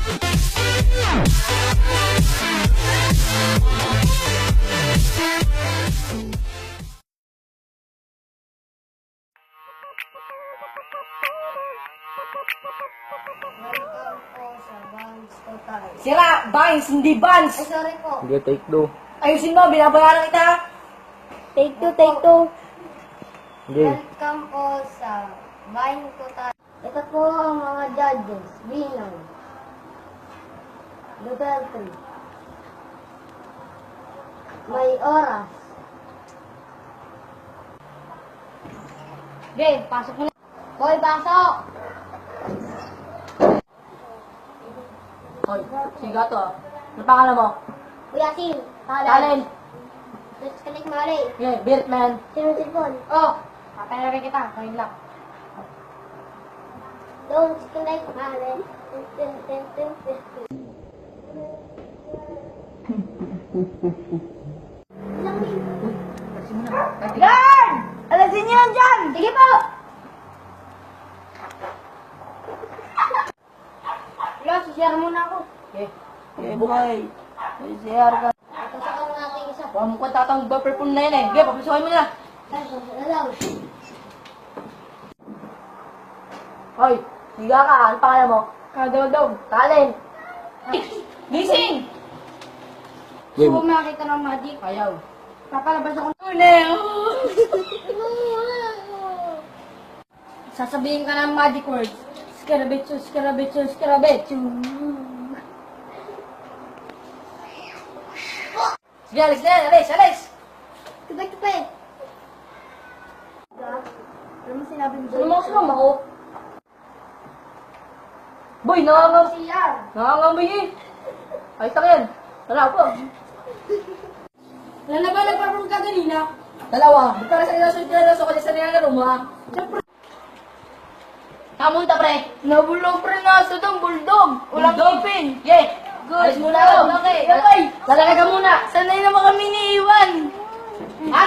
Welcome po sa Vans Total. Sira, Vines, hindi Vans. Ay, sorry po. Sige, take two. Ayusin mo, binabayaran kita. Take two, take two. Sige. Welcome po sa Vans Total. Ito po ang mga judges. Bilang. Duterte. May oras. Okay, pasok mo na. Hoy, pasok! Hoy, siga to. Ano pangalan mo? Kuya Sil. Talent. Disconnect mali. Okay, Birtman. Sino cellphone? Oh, papayagin kita. Kain lang. Don't disconnect mali. Yan! Alasin niyo yan dyan! Sige po! Wala, sisiyar muna ako. Okay. Okay, bukay. CR ka. Pasakan ng ating isa. Huwag mo kong tatang perfume na yan eh. Okay, papasukin mo na. Alaw. Hoy, siga ka. Ano pangalan mo? Kadaldog. Talent. Gising! Game. Gusto ko makakita ng magic. Ayaw. Papalabas ako. Sasabihin ka ng magic words. Scarabetsu, scarabetsu, scarabetsu. Sige, alis na yan. Alis, alis! Tupay-tupay. Ano mo sinabi mo? Ano mo kasama ako? Boy, nangangam... Siyar. Nangangamoy eh. Ay, tak yan. Wala po. Wala na ba nagpa-perform ka kanina? Dalawa. Di para sa ilasyon ko sa nilalaro mo ha. Siyempre. Kamunta pre. Nabulong pre nga sa dong bulldog. Walang Bulldog. ipin. Yay! Good. Alis muna ako. Okay. Okay. Lalaki ka muna. Sanay naman kami ni Iwan. Ha?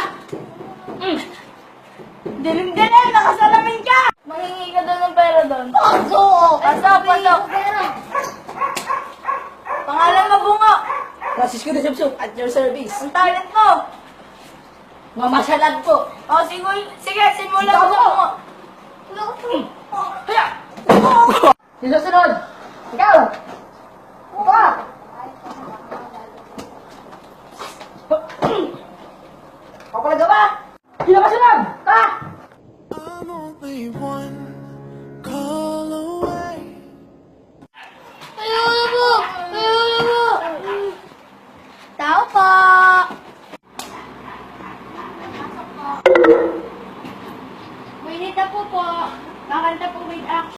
Dilim-dilim, nakasalamin ka! Mangingi ka doon ng pera doon. Pasok! Pasok, pasok. Pangalan mo bunga. Francisco de Subsub at your service. Ang talent mo. Mamasalag po. O, sige, simulan mo Ikaw mo. Kaya! Yung susunod. Ikaw! Pa! Papalag ka ba? Sino ka sunod? Ha? I'm only one call away. Ayun mo! Ayun mo! Tao po! Minute na po po. Kakanta po with action.